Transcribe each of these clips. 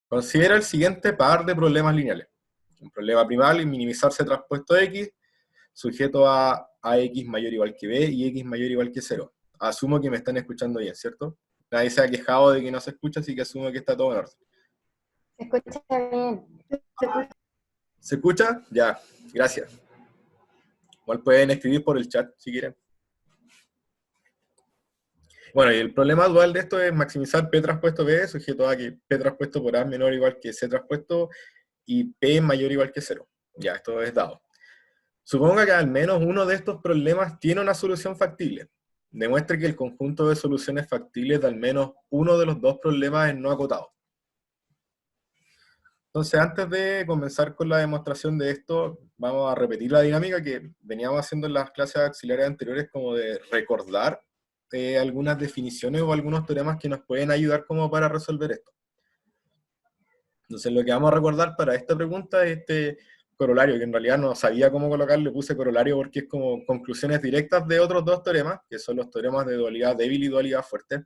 Considera el siguiente par de problemas lineales. Un problema primal y minimizar C traspuesto X, sujeto a X mayor o igual que B y X mayor o igual que 0. Asumo que me están escuchando bien, ¿cierto? Nadie se ha quejado de que no se escucha, así que asumo que está todo en orden. Se escucha bien. ¿Se escucha? Ya, gracias. Igual pueden escribir por el chat si quieren. Bueno, y el problema dual de esto es maximizar P traspuesto B, sujeto a que P traspuesto por A menor o igual que C traspuesto y P mayor o igual que 0. Ya, esto es dado. Suponga que al menos uno de estos problemas tiene una solución factible. Demuestre que el conjunto de soluciones factibles de al menos uno de los dos problemas es no acotado. Entonces, antes de comenzar con la demostración de esto, vamos a repetir la dinámica que veníamos haciendo en las clases auxiliares anteriores, como de recordar algunas definiciones o algunos teoremas que nos pueden ayudar como para resolver esto. Entonces, lo que vamos a recordar para esta pregunta es este corolario, que en realidad no sabía cómo colocar, le puse corolario porque es como conclusiones directas de otros dos teoremas, que son los teoremas de dualidad débil y dualidad fuerte,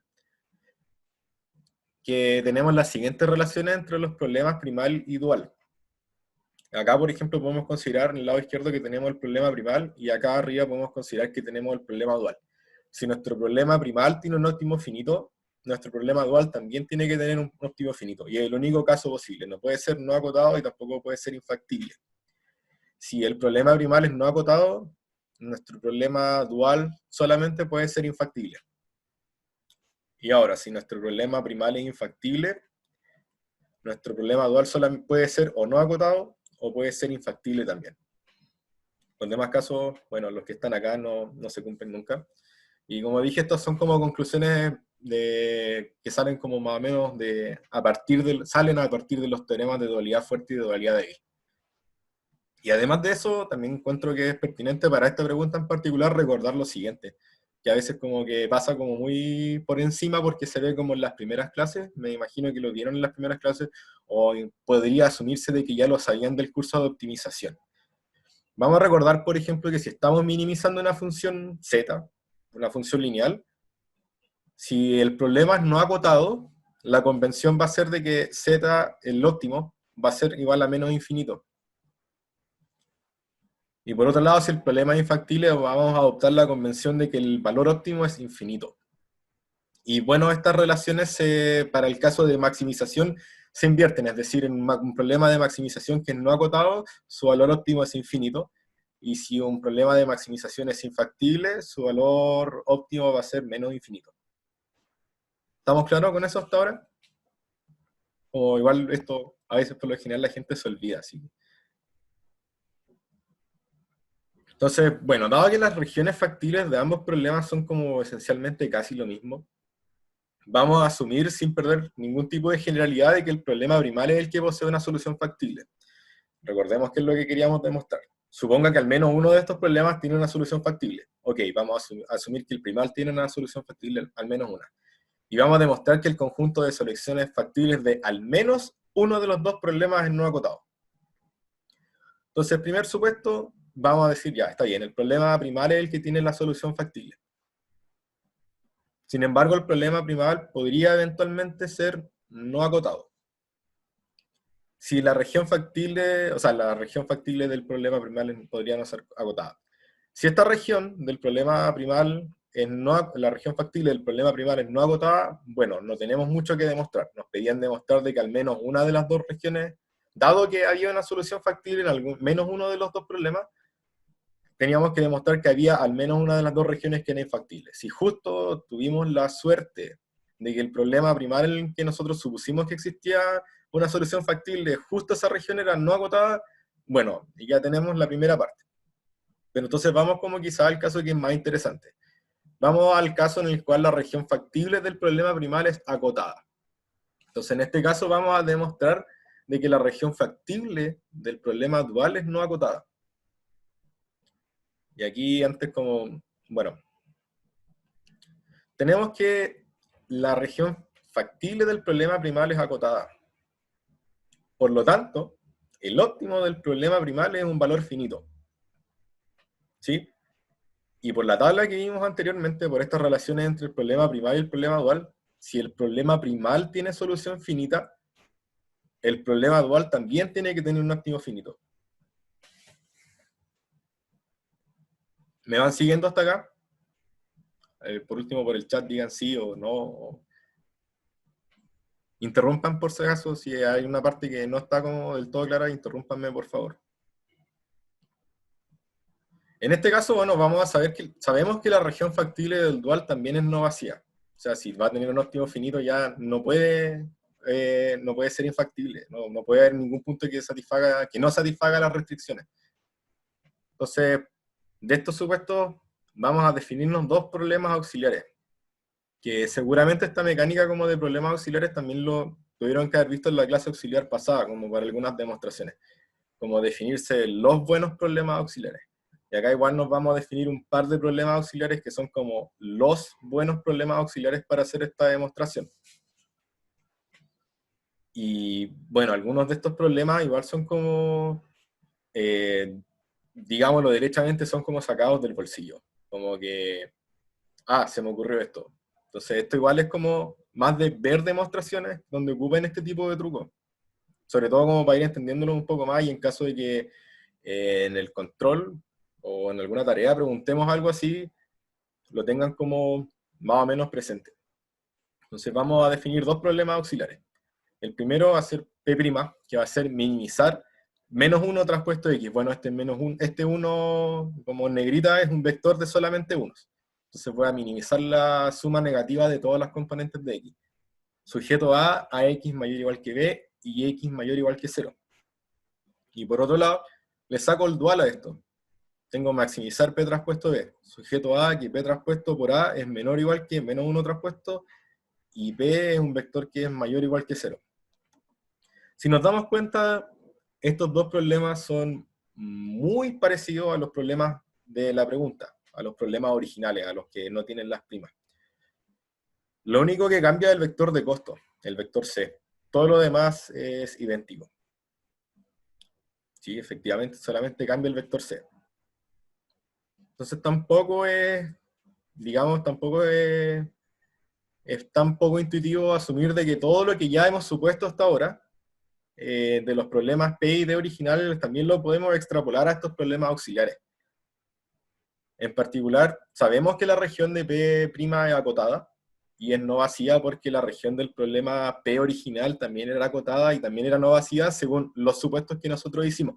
que tenemos las siguientes relaciones entre los problemas primal y dual. Acá, por ejemplo, podemos considerar en el lado izquierdo que tenemos el problema primal, y acá arriba podemos considerar que tenemos el problema dual. Si nuestro problema primal tiene un óptimo finito, nuestro problema dual también tiene que tener un óptimo finito, y es el único caso posible. No puede ser no acotado y tampoco puede ser infactible. Si el problema primal es no acotado, nuestro problema dual solamente puede ser infactible. Y ahora, si nuestro problema primal es infactible, nuestro problema dual solamente puede ser o no acotado o puede ser infactible también. Los demás casos, bueno, los que están acá no se cumplen nunca. Y como dije, estos son como conclusiones que salen como más o menos salen a partir de los teoremas de dualidad fuerte y de dualidad débil. Y además de eso, también encuentro que es pertinente para esta pregunta en particular recordar lo siguiente, que a veces como que pasa como muy por encima porque se ve como en las primeras clases, me imagino que lo vieron en las primeras clases, o podría asumirse de que ya lo sabían del curso de optimización. Vamos a recordar, por ejemplo, que si estamos minimizando una función z, una función lineal, si el problema es no acotado, la convención va a ser de que z, el óptimo, va a ser igual a menos infinito. Y por otro lado, si el problema es infactible, vamos a adoptar la convención de que el valor óptimo es infinito. Y bueno, estas relaciones para el caso de maximización se invierten, es decir, en un problema de maximización que es no acotado, su valor óptimo es infinito, y si un problema de maximización es infactible, su valor óptimo va a ser menos infinito. ¿Estamos claros con eso hasta ahora? O igual esto, a veces por lo general la gente se olvida, así. Entonces, bueno, dado que las regiones factibles de ambos problemas son como esencialmente casi lo mismo, vamos a asumir sin perder ningún tipo de generalidad de que el problema primal es el que posee una solución factible. Recordemos que es lo que queríamos demostrar. Suponga que al menos uno de estos problemas tiene una solución factible. Ok, vamos a asumir que el primal tiene una solución factible, al menos una. Y vamos a demostrar que el conjunto de soluciones factibles de al menos uno de los dos problemas es no acotado. Entonces, el primer supuesto, vamos a decir, ya, está bien, el problema primal es el que tiene la solución factible. Sin embargo, el problema primal podría eventualmente ser no acotado. Si la región factible, o sea, la región factible del problema primal podría no ser acotada. Si esta región del problema primal es la región factible del problema primal es no acotada, bueno, no tenemos mucho que demostrar. Nos pedían demostrar de que al menos una de las dos regiones, dado que había una solución factible en menos uno de los dos problemas, teníamos que demostrar que había al menos una de las dos regiones que era infactible. Si justo tuvimos la suerte de que el problema primal en el que nosotros supusimos que existía una solución factible, justo esa región era no acotada, bueno, ya tenemos la primera parte. Pero entonces vamos como quizá al caso que es más interesante. Vamos al caso en el cual la región factible del problema primal es acotada. Entonces en este caso vamos a demostrar de que la región factible del problema dual es no acotada. Y aquí antes como, bueno, tenemos que la región factible del problema primal es acotada. Por lo tanto, el óptimo del problema primal es un valor finito. ¿Sí? Y por la tabla que vimos anteriormente, por estas relaciones entre el problema primal y el problema dual, si el problema primal tiene solución finita, el problema dual también tiene que tener un óptimo finito. ¿Me van siguiendo hasta acá? Por último, por el chat digan sí o no. Interrumpan por si acaso, si hay una parte que no está como del todo clara, interrúmpanme por favor. En este caso, bueno, vamos a saber que sabemos que la región factible del dual también es no vacía. O sea, si va a tener un óptimo finito ya no puede ser infactible, no puede haber ningún punto que no satisfaga las restricciones. Entonces, de estos supuestos, vamos a definirnos dos problemas auxiliares, que seguramente esta mecánica como de problemas auxiliares también lo tuvieron que haber visto en la clase auxiliar pasada, como para algunas demostraciones, como definirse los buenos problemas auxiliares. Y acá igual nos vamos a definir un par de problemas auxiliares que son como los buenos problemas auxiliares para hacer esta demostración. Y bueno, algunos de estos problemas igual son como, digámoslo derechamente, son como sacados del bolsillo. Como que, se me ocurrió esto. Entonces esto igual es como más de ver demostraciones donde ocupen este tipo de trucos. Sobre todo como para ir entendiéndolo un poco más y en caso de que en el control o en alguna tarea preguntemos algo así, lo tengan como más o menos presente. Entonces vamos a definir dos problemas auxiliares. El primero va a ser P', que va a ser minimizar menos 1 traspuesto X. Bueno, este 1 como negrita es un vector de solamente unos. Entonces voy a minimizar la suma negativa de todas las componentes de X. Sujeto A X mayor o igual que B y X mayor o igual que 0. Y por otro lado, le saco el dual a esto. Tengo maximizar P traspuesto B. Sujeto A, que P traspuesto por A es menor o igual que menos 1 traspuesto, y P es un vector que es mayor o igual que 0. Si nos damos cuenta, estos dos problemas son muy parecidos a los problemas de la pregunta, a los problemas originales, a los que no tienen las primas. Lo único que cambia es el vector de costo, el vector C. Todo lo demás es idéntico. Sí, efectivamente, solamente cambia el vector C. Entonces tampoco es, digamos, es tan poco intuitivo asumir de que todo lo que ya hemos supuesto hasta ahora, de los problemas P y D originales, también lo podemos extrapolar a estos problemas auxiliares. En particular, sabemos que la región de P' es acotada, y es no vacía porque la región del problema P original también era acotada y también era no vacía según los supuestos que nosotros hicimos.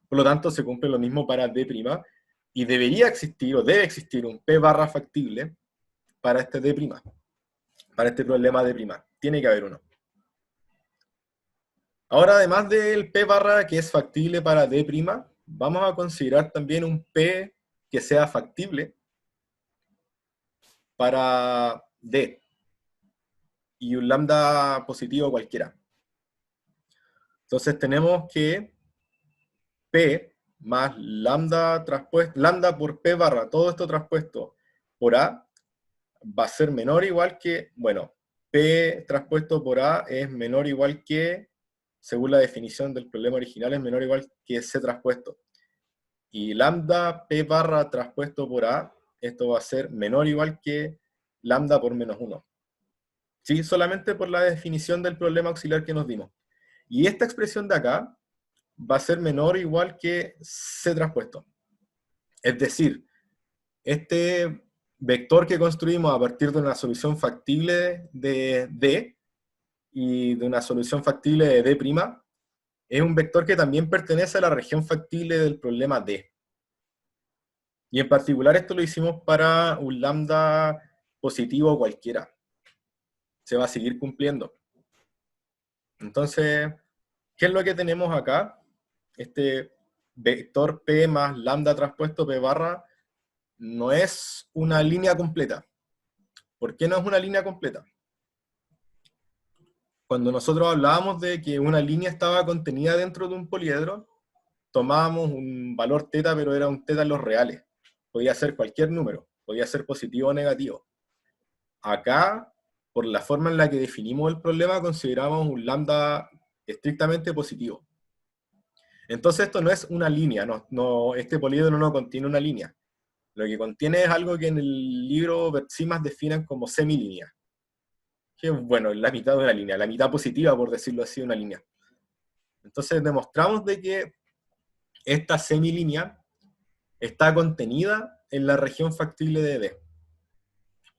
Por lo tanto, se cumple lo mismo para D', y debería existir, o debe existir, un P barra factible para este D', para este problema D'. Tiene que haber uno. Ahora, además del P barra que es factible para D', vamos a considerar también un P que sea factible para D, y un lambda positivo cualquiera. Entonces tenemos que P más lambda por P barra, todo esto traspuesto por A, va a ser menor o igual que, bueno, P traspuesto por A es menor o igual que, según la definición del problema original, es menor o igual que C traspuesto. Y lambda P barra traspuesto por A, esto va a ser menor o igual que lambda por menos 1. ¿Sí? Solamente por la definición del problema auxiliar que nos dimos. Y esta expresión de acá va a ser menor o igual que C traspuesto. Es decir, este vector que construimos a partir de una solución factible de D y de una solución factible de D', es un vector que también pertenece a la región factible del problema D. Y en particular esto lo hicimos para un lambda positivo cualquiera. Se va a seguir cumpliendo. Entonces, ¿qué es lo que tenemos acá? Este vector P más lambda traspuesto P barra no es una línea completa. ¿Por qué no es una línea completa? Cuando nosotros hablábamos de que una línea estaba contenida dentro de un poliedro, tomábamos un valor teta, pero era un teta en los reales. Podía ser cualquier número, podía ser positivo o negativo. Acá, por la forma en la que definimos el problema, consideramos un lambda estrictamente positivo. Entonces esto no es una línea, este poliedro no contiene una línea. Lo que contiene es algo que en el libro Bertsimas definen como semilínea, que bueno, es la mitad de una línea, la mitad positiva, por decirlo así, de una línea. Entonces demostramos de que esta semilínea está contenida en la región factible de D.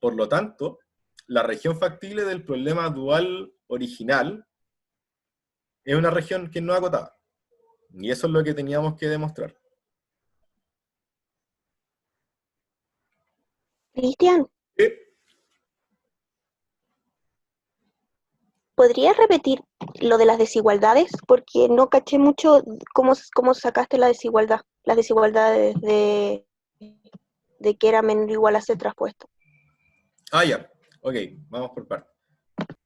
Por lo tanto, la región factible del problema dual original es una región que no es acotada. Y eso es lo que teníamos que demostrar. Cristian, ¿Sí? ¿podrías repetir lo de las desigualdades? Porque no caché mucho cómo sacaste la desigualdad, las desigualdades de que era menor o igual a C traspuesto. Ah, ya. Ok, vamos por partes.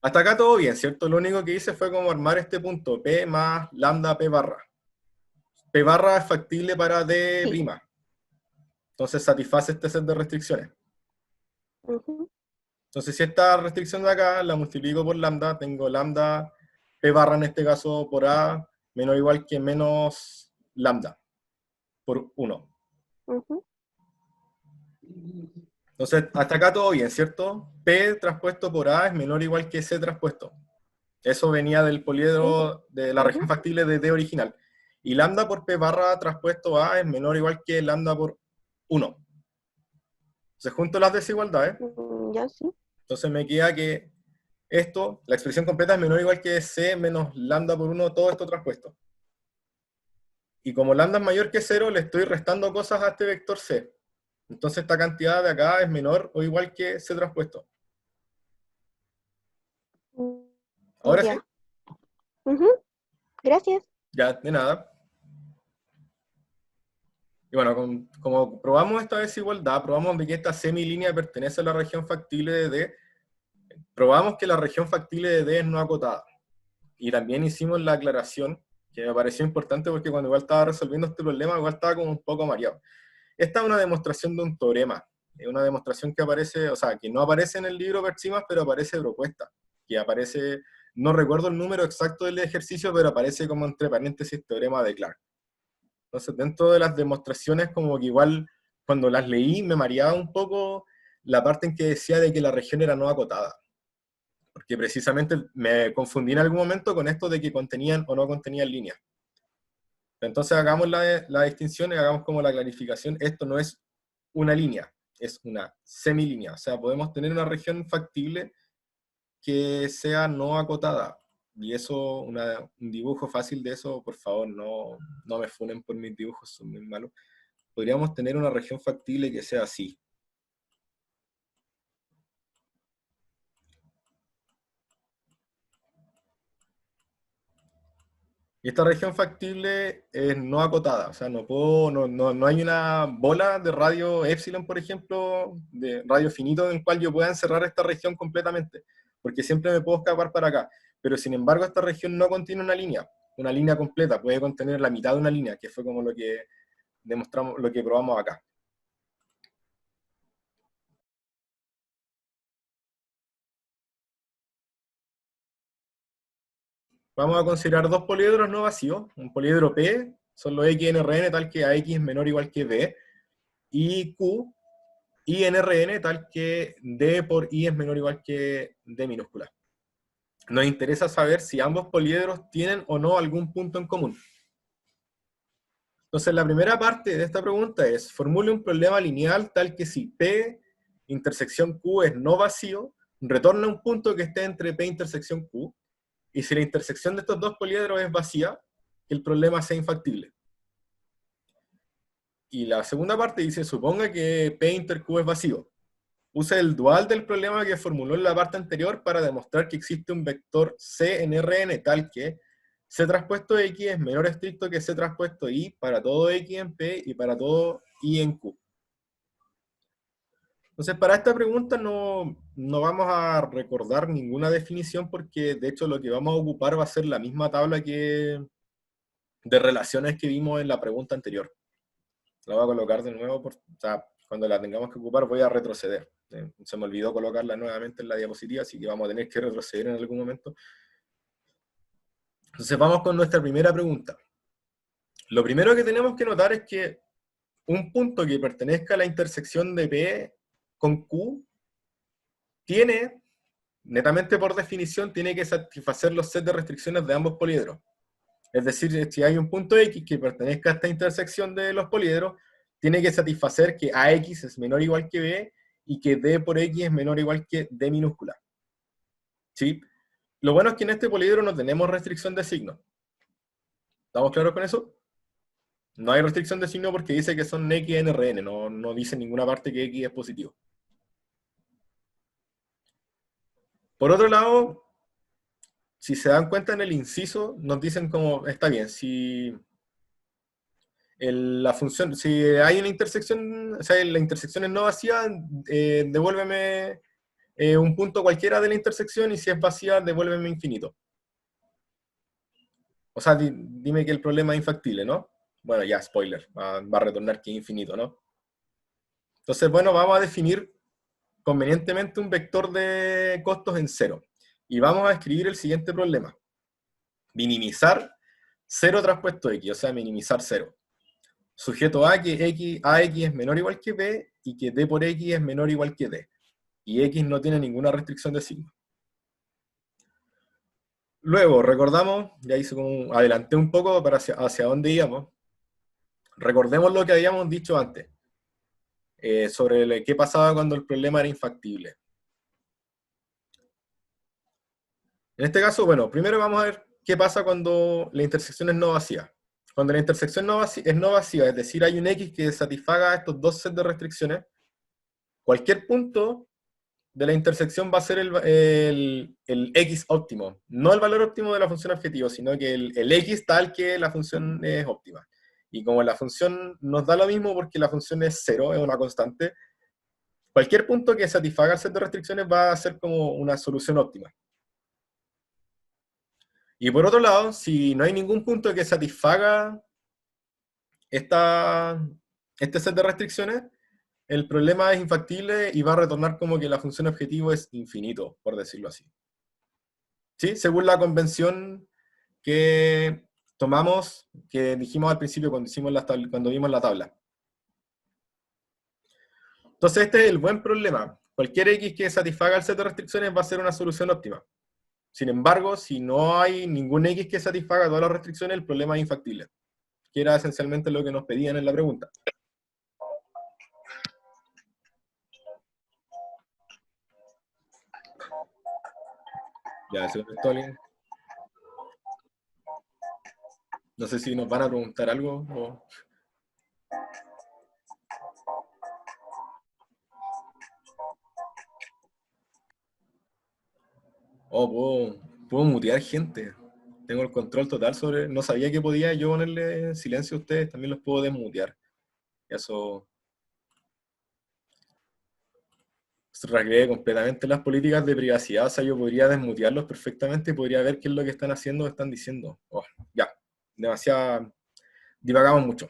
Hasta acá todo bien, ¿cierto? Lo único que hice fue como armar este punto, P más lambda P barra. P barra es factible para D'. Sí. Entonces satisface este set de restricciones. Ujú. Entonces si esta restricción de acá la multiplico por lambda, tengo lambda P barra en este caso por A menor o igual que menos lambda por 1. Ujú. Entonces hasta acá todo bien, ¿cierto? P traspuesto por A es menor o igual que C traspuesto. Eso venía del poliedro de la región Ujú. factible de D original. Y lambda por P barra traspuesto A es menor o igual que lambda por 1. Entonces junto las desigualdades, Ya, sí. entonces me queda que esto, la expresión completa es menor o igual que C menos lambda por 1, todo esto traspuesto. Y como lambda es mayor que 0, le estoy restando cosas a este vector C. Entonces esta cantidad de acá es menor o igual que C traspuesto. Ahora sí, Ya. Ujú. Gracias. ya, de nada. Y bueno, como probamos esta desigualdad, probamos de que esta semilínea pertenece a la región factible de D, probamos que la región factible de D es no acotada. Y también hicimos la aclaración, que me pareció importante porque cuando igual estaba resolviendo este problema, igual estaba como un poco mareado. Esta es una demostración de un teorema. Es una demostración que aparece, o sea, que no aparece en el libro Persimas, pero aparece propuesta. Que aparece, no recuerdo el número exacto del ejercicio, pero aparece como entre paréntesis teorema de Clark. Entonces, dentro de las demostraciones, como que igual, cuando las leí, me mareaba un poco la parte en que decía de que la región era no acotada. Porque precisamente me confundí en algún momento con esto de que contenían o no contenían líneas. Entonces hagamos la distinción y hagamos como la clarificación. Esto no es una línea, es una semilínea. O sea, podemos tener una región factible que sea no acotada. Y eso, un dibujo fácil de eso, por favor, no me funen por mis dibujos, son muy malos. Podríamos tener una región factible que sea así. Y esta región factible es no acotada, o sea, no hay una bola de radio epsilon, por ejemplo, de radio finito en el cual yo pueda encerrar esta región completamente, porque siempre me puedo escapar para acá. Pero sin embargo, esta región no contiene una línea completa, puede contener la mitad de una línea, que fue como lo que demostramos, lo que probamos acá. Vamos a considerar dos poliedros no vacíos. Un poliedro P son los X en Rn tal que AX es menor o igual que B, y Q y en Rn tal que D por I es menor o igual que D minúscula. Nos interesa saber si ambos poliedros tienen o no algún punto en común. Entonces la primera parte de esta pregunta es, formule un problema lineal tal que si P intersección Q es no vacío, retorna un punto que esté entre P intersección Q, y si la intersección de estos dos poliedros es vacía, que el problema sea infactible. Y la segunda parte dice, suponga que P inter Q es vacío. Use el dual del problema que formuló en la parte anterior para demostrar que existe un vector C en Rn tal que C traspuesto X es menor estricto que C traspuesto Y para todo X en P y para todo Y en Q. Entonces, para esta pregunta no vamos a recordar ninguna definición porque, de hecho, lo que vamos a ocupar va a ser la misma tabla de relaciones que vimos en la pregunta anterior. La voy a colocar de nuevo, o sea, cuando la tengamos que ocupar voy a retroceder. Se me olvidó colocarla nuevamente en la diapositiva, así que vamos a tener que retroceder en algún momento. Entonces vamos con nuestra primera pregunta. Lo primero que tenemos que notar es que un punto que pertenezca a la intersección de P con Q tiene netamente por definición, tiene que satisfacer los sets de restricciones de ambos poliedros. Es decir, si hay un punto X que pertenezca a esta intersección de los poliedros, tiene que satisfacer que AX es menor o igual que B y que D por X es menor o igual que D minúscula. ¿Sí? Lo bueno es que en este poliedro no tenemos restricción de signo. ¿Estamos claros con eso? No hay restricción de signo porque dice que son X en Rn, no dice en ninguna parte que X es positivo. Por otro lado, si se dan cuenta en el inciso, nos dicen como, está bien, si la función, si hay una intersección, o sea, la intersección es no vacía, devuélveme un punto cualquiera de la intersección, y si es vacía, devuélveme infinito. O sea, dime que el problema es infactible, ¿no? Bueno, ya, spoiler, va a retornar que es infinito, ¿no? Entonces, bueno, vamos a definir convenientemente un vector de costos en 0. Y vamos a escribir el siguiente problema. Minimizar 0 traspuesto X, o sea, minimizar 0. Sujeto A que AX es menor o igual que B, y que D por X es menor o igual que D. Y X no tiene ninguna restricción de signo. Luego, recordamos, ya hice como, adelanté un poco para hacia dónde íbamos. Recordemos lo que habíamos dicho antes, sobre qué pasaba cuando el problema era infactible. En este caso, bueno, primero vamos a ver qué pasa cuando la intersección es no vacía. Cuando la intersección es no vacía, es decir, hay un X que satisfaga estos dos sets de restricciones, cualquier punto de la intersección va a ser el X óptimo, no el valor óptimo de la función objetivo, sino que el X tal que la función es óptima. Y como la función nos da lo mismo porque la función es 0, es una constante, cualquier punto que satisfaga el set de restricciones va a ser como una solución óptima. Y por otro lado, si no hay ningún punto que satisfaga este set de restricciones, el problema es infactible y va a retornar como que la función objetivo es infinito, por decirlo así. ¿Sí? Según la convención que tomamos, que dijimos al principio cuando vimos la tabla. Entonces este es el buen problema. Cualquier X que satisfaga el set de restricciones va a ser una solución óptima. Sin embargo, si no hay ningún X que satisfaga todas las restricciones, el problema es infactible. Que era esencialmente lo que nos pedían en la pregunta. Ya, ¿se contestó alguien? No sé si nos van a preguntar algo o... Oh, puedo mutear gente. Tengo el control total sobre... No sabía que podía yo ponerle silencio a ustedes, también los puedo desmutear. Eso rasgué completamente las políticas de privacidad. O sea, yo podría desmutearlos perfectamente y podría ver qué es lo que están haciendo o están diciendo. Oh, ya, demasiado... Divagamos mucho.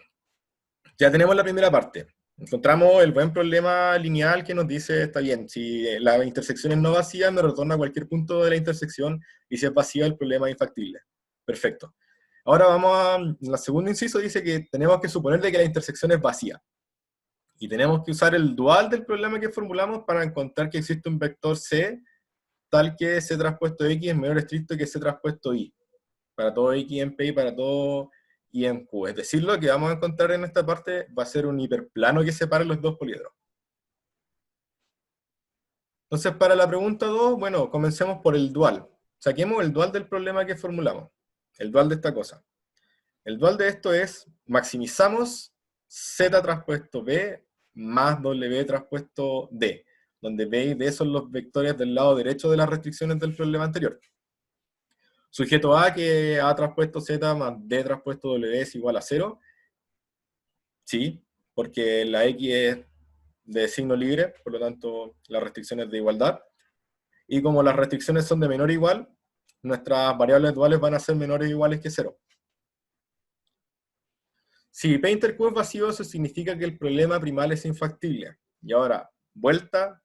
Ya tenemos la primera parte. Encontramos el buen problema lineal que nos dice, está bien, si la intersección es no vacía, me retorna a cualquier punto de la intersección, y si es vacía, el problema es infactible. Perfecto. Ahora vamos a... La segunda inciso dice que tenemos que suponer de que la intersección es vacía. Y tenemos que usar el dual del problema que formulamos para encontrar que existe un vector C tal que C transpuesto X es menor estricto que C transpuesto Y. Para todo X en P y para todo Y en Q. Es decir, lo que vamos a encontrar en esta parte va a ser un hiperplano que separe los dos poliedros. Entonces, para la pregunta 2, bueno, comencemos por el dual. Saquemos el dual del problema que formulamos. El dual de esta cosa. El dual de esto es, maximizamos Z transpuesto B más W transpuesto D, donde B y D son los vectores del lado derecho de las restricciones del problema anterior. Sujeto A, que A transpuesto Z más D transpuesto W es igual a 0. Sí, porque la X es de signo libre, por lo tanto la restricción es de igualdad. Y como las restricciones son de menor o igual, nuestras variables duales van a ser menores o iguales que 0. Si P inter Q es vacío, eso significa que el problema primal es infactible. Y ahora, vuelta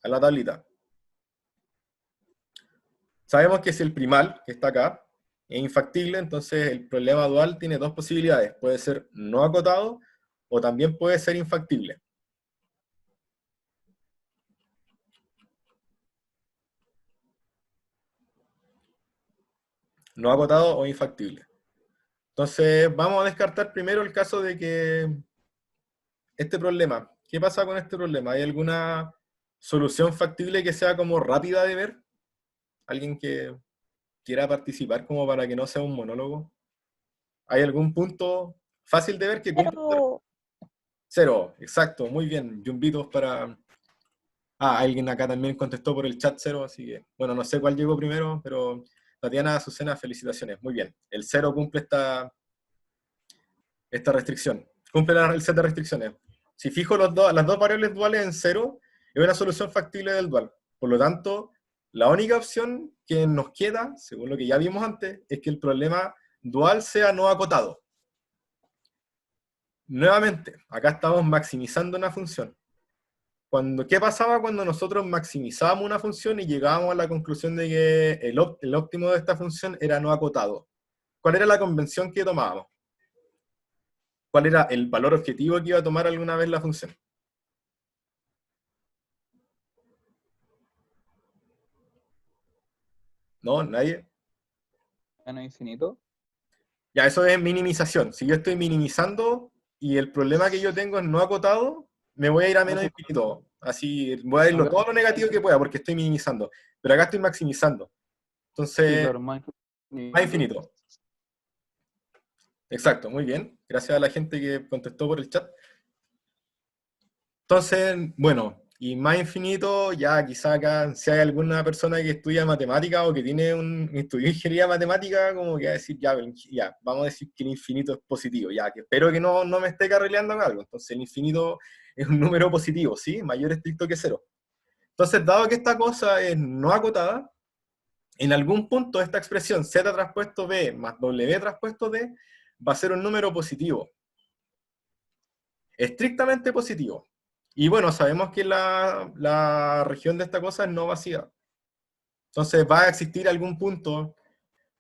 a la tablita. Sabemos que si el primal, que está acá, es infactible, entonces el problema dual tiene dos posibilidades. Puede ser no acotado o también puede ser infactible. no acotado o infactible. Entonces, vamos a descartar primero el caso de que este problema, ¿qué pasa con este problema? ¿Hay alguna solución factible que sea como rápida de ver? ¿Alguien que quiera participar como para que no sea un monólogo? ¿Hay algún punto fácil de ver que cumpla? Pero Cero, exacto, muy bien. Yumbitos para... Ah, alguien acá también contestó por el chat cero, así que, bueno, no sé cuál llegó primero, pero Tatiana Azucena, felicitaciones, muy bien. El cero cumple esta restricción, cumple el set de restricciones. Si fijo las dos variables duales en cero, es una solución factible del dual. Por lo tanto, la única opción que nos queda, según lo que ya vimos antes, es que el problema dual sea no acotado. Nuevamente, acá estamos maximizando una función. ¿Qué pasaba cuando nosotros maximizábamos una función y llegábamos a la conclusión de que el óptimo de esta función era no acotado? ¿Cuál era la convención que tomábamos? ¿Cuál era el valor objetivo que iba a tomar alguna vez la función? ¿No? ¿Nadie? Menos infinito. Ya, eso es minimización. Si yo estoy minimizando y el problema que yo tengo es no acotado, me voy a ir a menos infinito. Así, voy a irlo todo lo negativo que pueda porque estoy minimizando. Pero acá estoy maximizando. Sí, Entonces, claro, más más infinito. Exacto, muy bien. Gracias a la gente que contestó por el chat. Entonces, bueno, y más infinito, ya quizá acá, si hay alguna persona que estudia matemática o que tiene estudió ingeniería matemática, como que va a decir, ya, vamos a decir que el infinito es positivo, ya, que espero que no me esté carrileando en algo. Entonces, el infinito es un número positivo, ¿sí? Mayor estricto que cero. Entonces, dado que esta cosa es no acotada, en algún punto esta expresión z traspuesto b más w traspuesto d va a ser un número positivo. Estrictamente positivo. Y bueno, sabemos que la región de esta cosa es no vacía. Entonces va a existir algún punto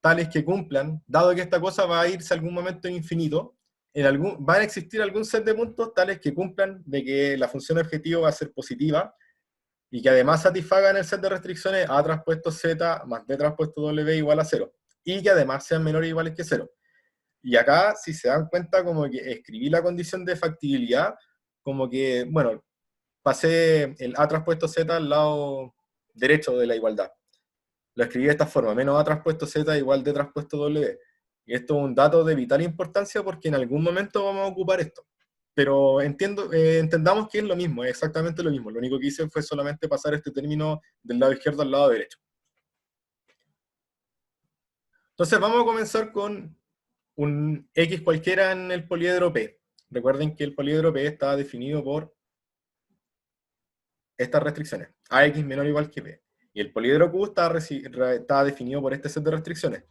tales que cumplan, dado que esta cosa va a irse a algún momento en infinito, van a existir algún set de puntos tales que cumplan de que la función objetivo va a ser positiva y que además satisfagan el set de restricciones a traspuesto z más b traspuesto w igual a 0. Y que además sean menores o iguales que 0. Y acá, si se dan cuenta, como que escribí la condición de factibilidad, como que, bueno, pasé el A traspuesto Z al lado derecho de la igualdad. Lo escribí de esta forma, menos A traspuesto Z igual D traspuesto W. Y esto es un dato de vital importancia porque en algún momento vamos a ocupar esto. Pero entendamos que es lo mismo, es exactamente lo mismo. Lo único que hice fue solamente pasar este término del lado izquierdo al lado derecho. Entonces vamos a comenzar con un X cualquiera en el poliedro P. Recuerden que el poliedro P está definido por estas restricciones. AX menor o igual que P. Y el poliedro Q está definido por este set de restricciones.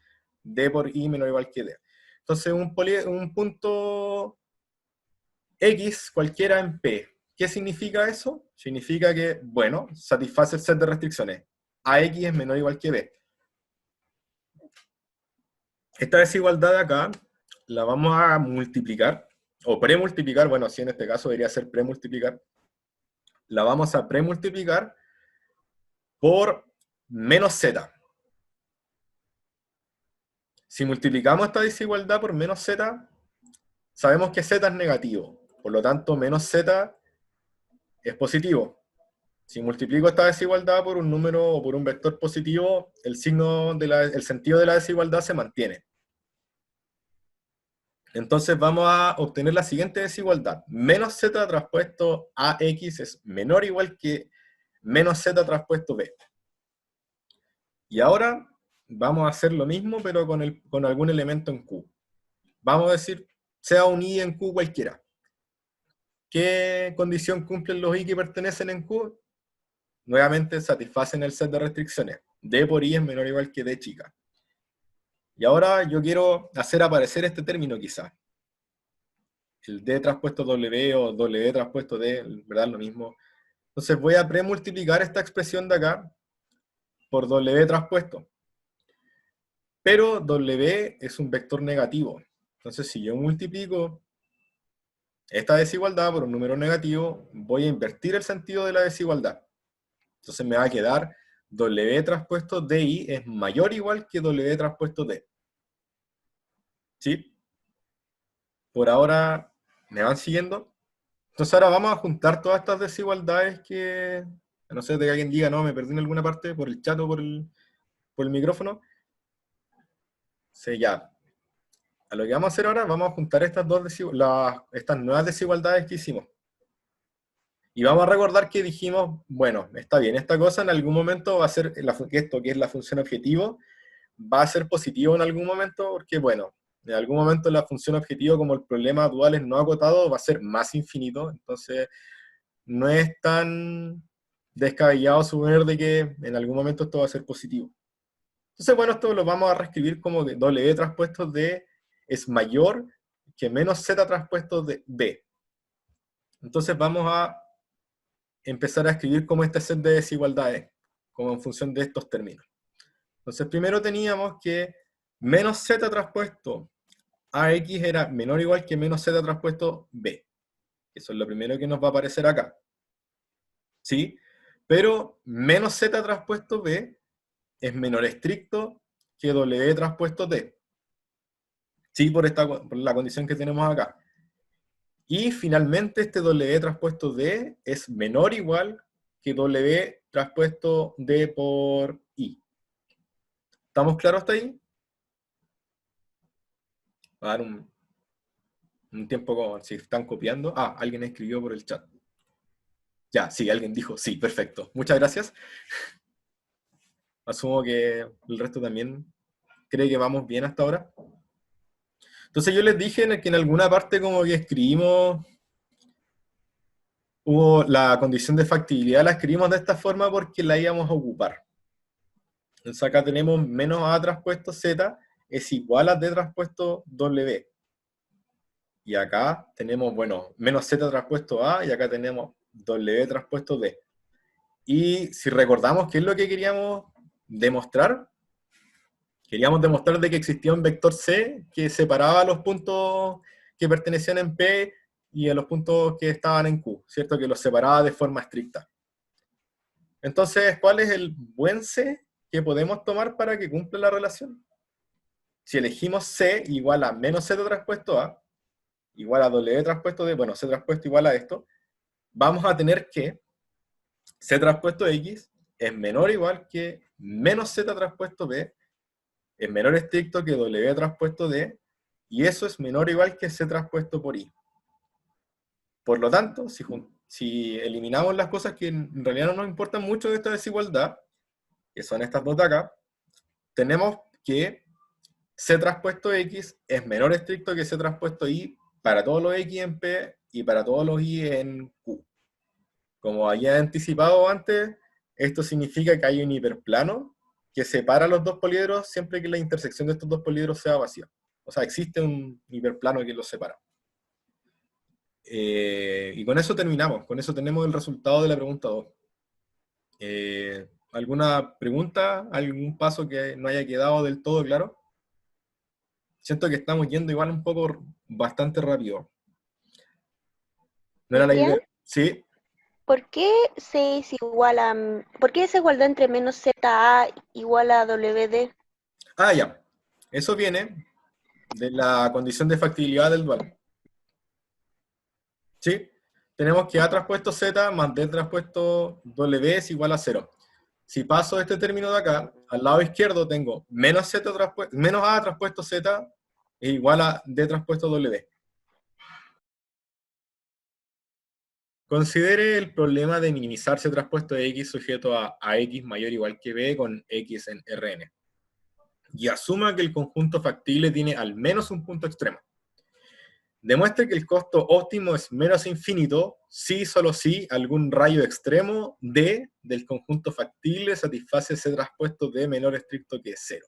D por I menor o igual que D. Entonces un punto X cualquiera en P. ¿Qué significa eso? Significa que, bueno, satisface el set de restricciones. AX es menor o igual que B. Esta desigualdad de acá la vamos a multiplicar, o premultiplicar, bueno, sí en este caso debería ser premultiplicar. La vamos a premultiplicar por menos z. Si multiplicamos esta desigualdad por menos z, sabemos que z es negativo. Por lo tanto, menos z es positivo. Si multiplico esta desigualdad por un número o por un vector positivo, el sentido de la desigualdad se mantiene. Entonces vamos a obtener la siguiente desigualdad. Menos z traspuesto a x es menor o igual que menos z traspuesto b. Y ahora vamos a hacer lo mismo, pero con algún elemento en Q. Vamos a decir, sea un I en Q cualquiera. ¿Qué condición cumplen los I que pertenecen en Q? Nuevamente satisfacen el set de restricciones. D por I es menor o igual que D chica. Y ahora yo quiero hacer aparecer este término quizá. El D traspuesto W o W traspuesto D, ¿verdad? Lo mismo. Entonces voy a premultiplicar esta expresión de acá por W traspuesto. Pero W es un vector negativo. Entonces si yo multiplico esta desigualdad por un número negativo, voy a invertir el sentido de la desigualdad. Entonces me va a quedar W traspuesto DI es mayor o igual que W traspuesto D. ¿Sí? Por ahora, ¿me van siguiendo? Entonces ahora vamos a juntar todas estas desigualdades que, a no ser de que alguien diga, no, me perdí en alguna parte, por el chat o por el micrófono. Sí, ya. A lo que vamos a hacer ahora, vamos a juntar estas estas nuevas desigualdades que hicimos. Y vamos a recordar que dijimos, bueno, está bien, esta cosa en algún momento va a ser, esto que es la función objetivo, va a ser positivo en algún momento, porque bueno, en algún momento la función objetivo, como el problema dual es no acotado, va a ser más infinito, entonces no es tan descabellado suponer de que en algún momento esto va a ser positivo. Entonces, bueno, esto lo vamos a reescribir como que W transpuesto D es mayor que menos Z transpuesto de B. Entonces vamos a empezar a escribir como este set de desigualdades, como en función de estos términos. Entonces primero teníamos que menos Z transpuesto AX era menor o igual que menos Z transpuesto B. Eso es lo primero que nos va a aparecer acá. ¿Sí? Pero menos Z transpuesto B es menor estricto que W transpuesto T. ¿Sí? Por la condición que tenemos acá. Y finalmente este W transpuesto D es menor o igual que W transpuesto D por I. ¿Estamos claros hasta ahí? Va a dar un tiempo como si están copiando. Ah, alguien escribió por el chat. Ya, sí, alguien dijo, sí, perfecto. Muchas gracias. Asumo que el resto también cree que vamos bien hasta ahora. Entonces yo les dije que en alguna parte como que escribimos, hubo la condición de factibilidad, la escribimos de esta forma porque la íbamos a ocupar. Entonces acá tenemos menos A transpuesto Z es igual a D transpuesto W. Y acá tenemos, bueno, menos Z transpuesto A, y acá tenemos W transpuesto D. Y si recordamos qué es lo que queríamos demostrar, queríamos demostrar de que existía un vector C que separaba los puntos que pertenecían en P y a los puntos que estaban en Q, ¿cierto? Que los separaba de forma estricta. Entonces, ¿cuál es el buen C que podemos tomar para que cumpla la relación? Si elegimos C igual a menos Z transpuesto A, igual a W transpuesto D, bueno, C transpuesto igual a esto, vamos a tener que C transpuesto X es menor o igual que menos Z transpuesto B, es menor estricto que W transpuesto D, y eso es menor o igual que C transpuesto por I. Por lo tanto, si eliminamos las cosas que en realidad no nos importan mucho de esta desigualdad, que son estas dos de acá, tenemos que C transpuesto X es menor estricto que C transpuesto Y para todos los X en P y para todos los Y en Q. Como había anticipado antes, esto significa que hay un hiperplano que separa los dos poliedros siempre que la intersección de estos dos poliedros sea vacía. O sea, existe un hiperplano que los separa. Y con eso terminamos. Con eso tenemos el resultado de la pregunta 2. ¿Alguna pregunta? ¿Algún paso que no haya quedado del todo claro? Siento que estamos yendo igual un poco bastante rápido. ¿No era la idea? Cristian, Sí. ¿por qué C es igual a... ¿Por qué esa igualdad entre menos ZA igual a WD? Ah, ya. Eso viene de la condición de factibilidad del dual. ¿Sí? Tenemos que A transpuesto Z más D transpuesto W es igual a 0. Si paso este término de acá, al lado izquierdo tengo menos A transpuesto Z es igual a D transpuesto W. Considere el problema de minimizar C transpuesto X sujeto a X mayor o igual que B con X en Rn. Y asuma que el conjunto factible tiene al menos un punto extremo. Demuestre que el costo óptimo es menos infinito si, solo si, algún rayo extremo D del conjunto factible satisface C transpuesto D menor estricto que 0.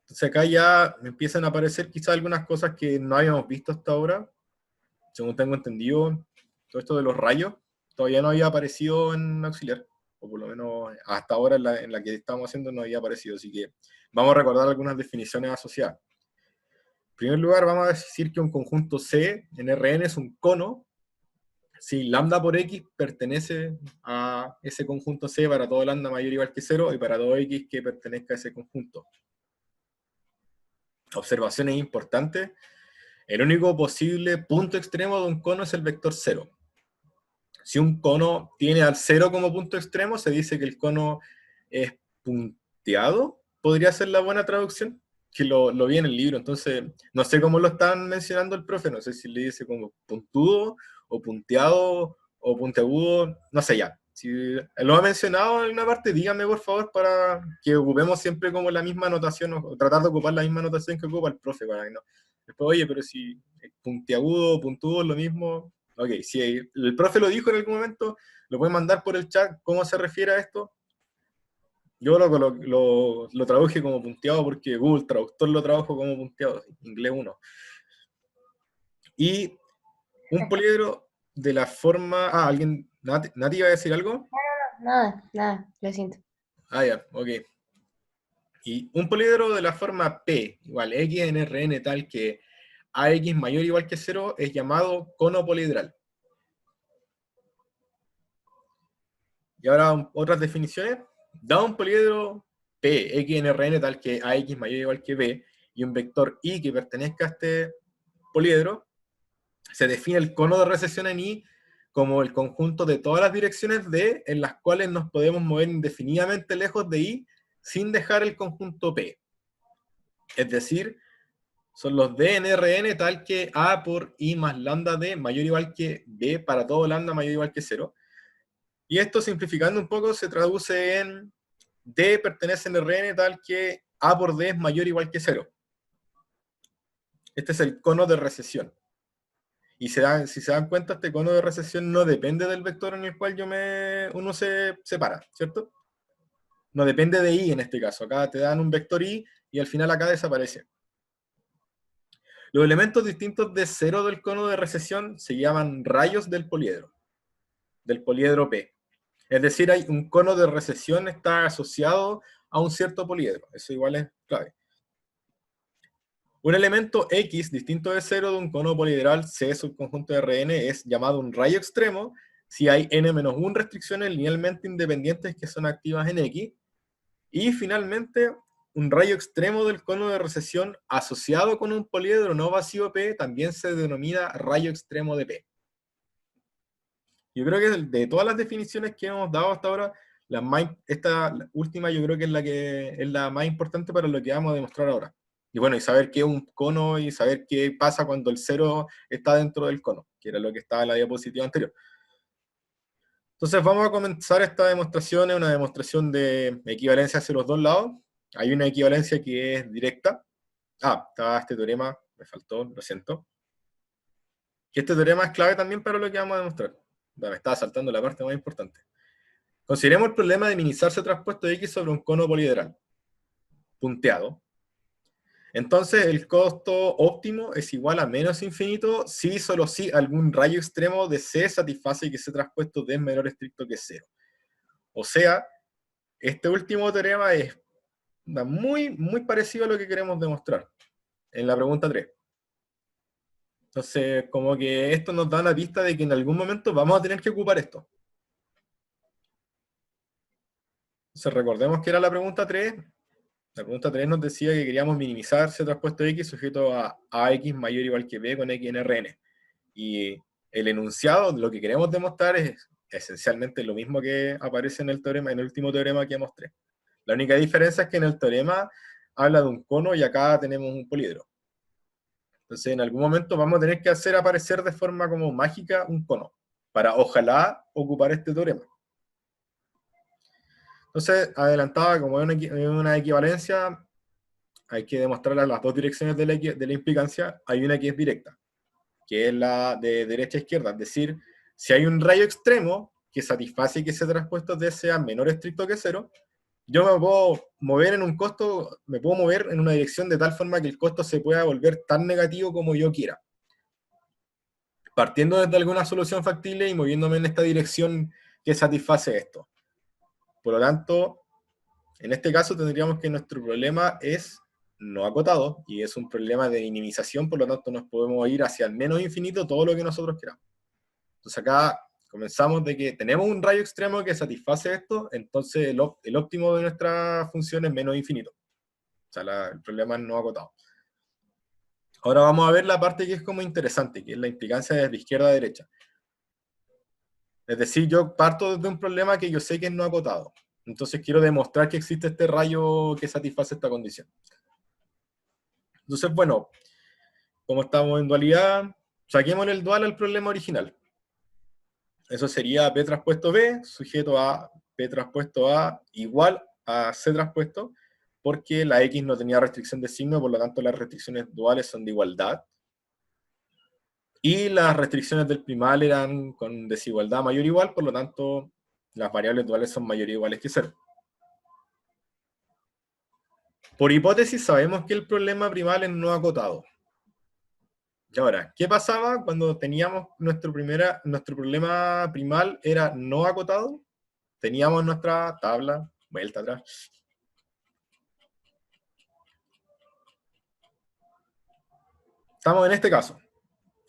Entonces acá ya empiezan a aparecer quizás algunas cosas que no habíamos visto hasta ahora. Según tengo entendido, todo esto de los rayos todavía no había aparecido en auxiliar, o por lo menos hasta ahora en la que estamos haciendo no había aparecido, así que vamos a recordar algunas definiciones asociadas. En primer lugar, vamos a decir que un conjunto C en Rn es un cono si lambda por X pertenece a ese conjunto C para todo lambda mayor o igual que 0 y para todo X que pertenezca a ese conjunto. observaciones importantes. El único posible punto extremo de un cono es el vector 0. Si un cono tiene al 0 como punto extremo, se dice que el cono es punteado. Podría ser la buena traducción, que lo vi en el libro. Entonces, no sé cómo lo están mencionando el profe. No sé si le dice como puntudo, o punteado, o puntiagudo. No sé ya. Si lo ha mencionado en una parte, dígame por favor para que ocupemos siempre como la misma notación, o tratar de ocupar la misma notación que ocupa el profe, para que no. Después, oye, pero si puntiagudo o puntudo es lo mismo. Ok, si el profe lo dijo en algún momento, lo pueden mandar por el chat cómo se refiere a esto. Yo lo traduje como punteado porque Google Traductor lo tradujo como punteado, inglés 1. Y un poliedro de la forma... Ah, ¿alguien? ¿Nati iba a decir algo? Nada, lo siento. Ah, ya, ok. Y un poliedro de la forma P, igual X en Rn tal que AX mayor o igual que 0, es llamado cono poliedral. Y ahora otras definiciones. Dado un poliedro P, X en Rn tal que AX mayor o igual que B, y un vector I que pertenezca a este poliedro, se define el cono de recesión en I como el conjunto de todas las direcciones D en las cuales nos podemos mover indefinidamente lejos de I sin dejar el conjunto P. Es decir, son los D en Rn tal que A por I más lambda D mayor o igual que B para todo lambda mayor o igual que 0. Y esto, simplificando un poco, se traduce en D pertenece en Rn tal que A por D es mayor o igual que 0. Este es el cono de recesión. Y si se dan cuenta, este cono de recesión no depende del vector en el cual uno se separa, ¿cierto? No depende de I en este caso. Acá te dan un vector I y al final acá desaparece. Los elementos distintos de 0 del cono de recesión se llaman rayos del poliedro P. Es decir, hay un cono de recesión está asociado a un cierto poliedro. Eso igual es clave. Un elemento X distinto de 0 de un cono poliedral C subconjunto de Rn es llamado un rayo extremo si hay n-1 restricciones linealmente independientes que son activas en X. Y finalmente, un rayo extremo del cono de recesión asociado con un poliedro no vacío P también se denomina rayo extremo de P. Yo creo que de todas las definiciones que hemos dado hasta ahora, esta última yo creo que es la más importante para lo que vamos a demostrar ahora. Y bueno, y saber qué es un cono y saber qué pasa cuando el 0 está dentro del cono, que era lo que estaba en la diapositiva anterior. Entonces vamos a comenzar esta demostración, es una demostración de equivalencia hacia los dos lados. Hay una equivalencia que es directa. Ah, estaba este teorema, me faltó, lo siento. Que este teorema es clave también para lo que vamos a demostrar. Me estaba saltando la parte más importante. Consideremos el problema de minimizarse traspuesto de X sobre un cono poliedral punteado. Entonces el costo óptimo es igual a menos infinito si solo si algún rayo extremo de C satisface que ese traspuesto D es menor estricto que 0. O sea, este último teorema es muy parecido a lo que queremos demostrar en la pregunta 3. Entonces, como que esto nos da una pista de que en algún momento vamos a tener que ocupar esto. Entonces, recordemos que era la pregunta 3. La pregunta 3 nos decía que queríamos minimizar ese traspuesto de X sujeto a AX mayor o igual que B con X en Rn. Y el enunciado, lo que queremos demostrar es esencialmente lo mismo que aparece en el teorema, en el último teorema que mostré. La única diferencia es que en el teorema habla de un cono y acá tenemos un poliedro. Entonces en algún momento vamos a tener que hacer aparecer de forma como mágica un cono, para ojalá ocupar este teorema. Entonces, adelantaba, como es una equivalencia, hay que demostrar las dos direcciones de la implicancia. Hay una que es directa, que es la de derecha a izquierda. Es decir, si hay un rayo extremo que satisface que ese traspuesto D sea menor estricto que 0, yo me puedo mover en una dirección de tal forma que el costo se pueda volver tan negativo como yo quiera. Partiendo desde alguna solución factible y moviéndome en esta dirección que satisface esto. Por lo tanto, en este caso tendríamos que nuestro problema es no acotado, y es un problema de minimización, por lo tanto nos podemos ir hacia el menos infinito todo lo que nosotros queramos. Entonces acá comenzamos de que tenemos un rayo extremo que satisface esto, entonces el óptimo de nuestra función es menos infinito. O sea, el problema es no acotado. Ahora vamos a ver la parte que es como interesante, que es la implicancia desde izquierda a derecha. Es decir, yo parto de un problema que yo sé que es no acotado. Entonces quiero demostrar que existe este rayo que satisface esta condición. Entonces, bueno, como estamos en dualidad, saquemos el dual al problema original. Eso sería P transpuesto B, sujeto a P transpuesto A igual a C transpuesto, porque la X no tenía restricción de signo, por lo tanto las restricciones duales son de igualdad. Y las restricciones del primal eran con desigualdad mayor o igual, por lo tanto las variables duales son mayor o iguales que 0. Por hipótesis sabemos que el problema primal es no acotado. Y ahora, ¿qué pasaba cuando teníamos nuestro problema primal era no acotado? Teníamos nuestra tabla, vuelta atrás. Estamos en este caso.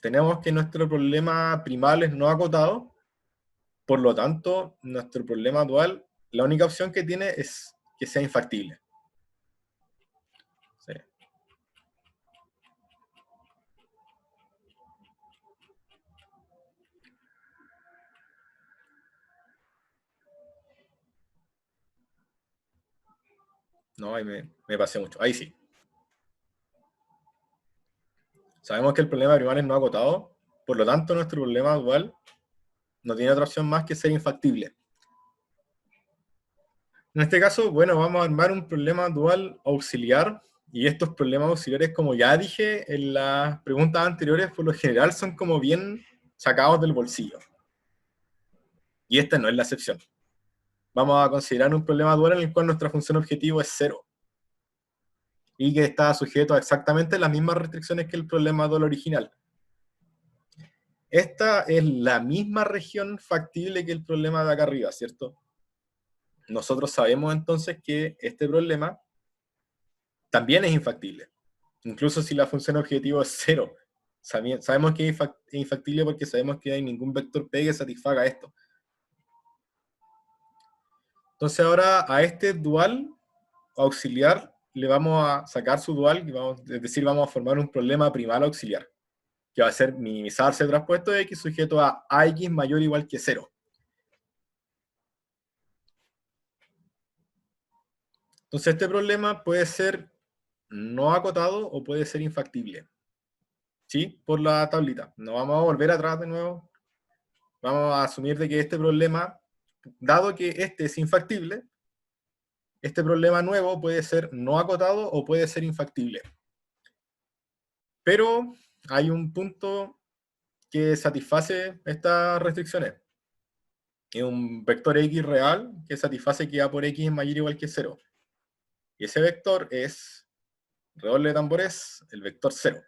Tenemos que nuestro problema primal es no acotado, por lo tanto, nuestro problema dual, la única opción que tiene es que sea infactible. Sí. No, ahí me pasé mucho. Ahí sí. Sabemos que el problema primal es no acotado, por lo tanto nuestro problema dual no tiene otra opción más que ser infactible. En este caso, bueno, vamos a armar un problema dual auxiliar, y estos problemas auxiliares, como ya dije en las preguntas anteriores, por lo general son como bien sacados del bolsillo. Y esta no es la excepción. Vamos a considerar un problema dual en el cual nuestra función objetivo es 0. Y que está sujeto a exactamente las mismas restricciones que el problema dual original. Esta es la misma región factible que el problema de acá arriba, ¿cierto? Nosotros sabemos entonces que este problema también es infactible. Incluso si la función objetivo es 0. Sabemos que es infactible porque sabemos que no hay ningún vector P que satisfaga esto. Entonces ahora a este dual auxiliar le vamos a sacar su dual, es decir, vamos a formar un problema primal auxiliar, que va a ser minimizar C transpuesto de X sujeto a AX mayor o igual que 0. Entonces este problema puede ser no acotado o puede ser infactible. ¿Sí? Por la tablita. No vamos a volver atrás de nuevo. Vamos a asumir de que este problema, dado que este es infactible, este problema nuevo puede ser no acotado o puede ser infactible. Pero hay un punto que satisface estas restricciones. Es un vector X real que satisface que A por X es mayor o igual que 0. Y ese vector es, redoble de tambores, el vector 0.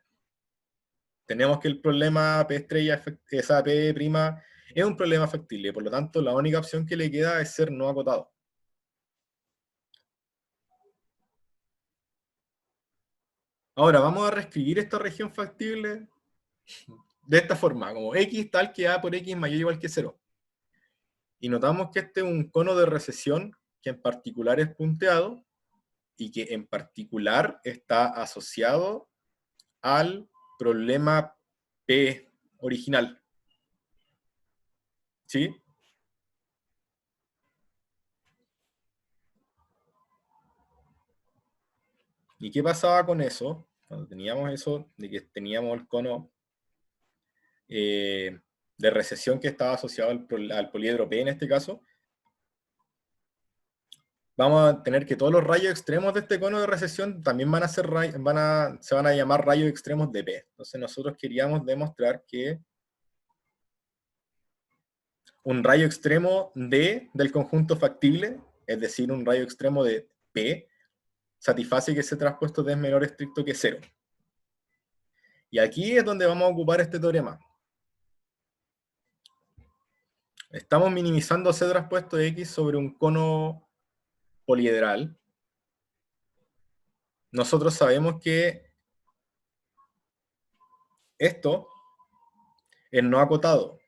Tenemos que el problema P estrella, esa P' es un problema factible, por lo tanto la única opción que le queda es ser no acotado. Ahora vamos a reescribir esta región factible de esta forma, como X tal que A por X mayor o igual que 0. Y notamos que este es un cono de recesión que en particular es punteado y que en particular está asociado al problema P original. ¿Sí? ¿Y qué pasaba con eso? Cuando teníamos eso, de que teníamos el cono de recesión que estaba asociado al poliedro P en este caso, vamos a tener que todos los rayos extremos de este cono de recesión también van a ser se van a llamar rayos extremos de P. Entonces nosotros queríamos demostrar que un rayo extremo del conjunto factible, es decir, un rayo extremo de P, satisface que ese traspuesto D es menor estricto que 0. Y aquí es donde vamos a ocupar este teorema. Estamos minimizando C traspuesto de X sobre un cono poliedral. Nosotros sabemos que esto es no acotado.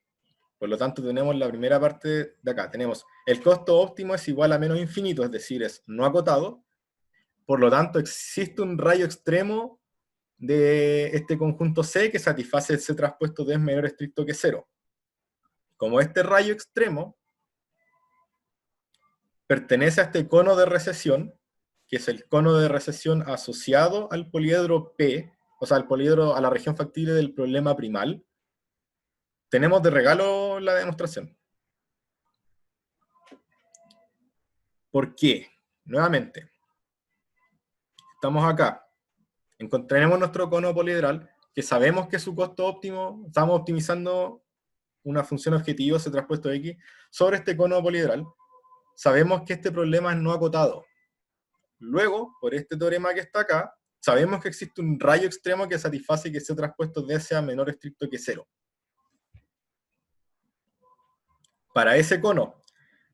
Por lo tanto, tenemos la primera parte de acá. Tenemos el costo óptimo es igual a menos infinito, es decir, es no acotado. Por lo tanto, existe un rayo extremo de este conjunto C que satisface el C traspuesto D es menor estricto que 0. Como este rayo extremo pertenece a este cono de recesión, que es el cono de recesión asociado al poliedro P, o sea, al poliedro, a la región factible del problema primal, tenemos de regalo la demostración. ¿Por qué? Nuevamente, estamos acá, encontraremos nuestro cono poliedral, que sabemos que su costo óptimo, estamos optimizando una función objetivo, C traspuesto X, sobre este cono poliedral. Sabemos que este problema es no acotado. Luego, por este teorema que está acá, sabemos que existe un rayo extremo que satisface que C traspuesto D sea menor estricto que 0. Para ese cono.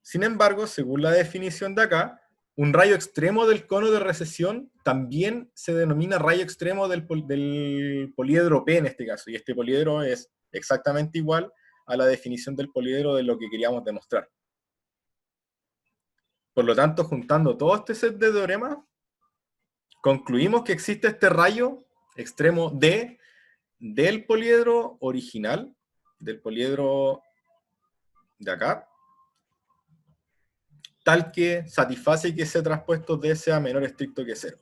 Sin embargo, según la definición de acá, un rayo extremo del cono de recesión también se denomina rayo extremo del poliedro P en este caso, y este poliedro es exactamente igual a la definición del poliedro de lo que queríamos demostrar. Por lo tanto, juntando todo este set de teoremas, concluimos que existe este rayo extremo D del poliedro original, del poliedro de acá, tal que satisface que ese traspuesto D sea menor estricto que 0.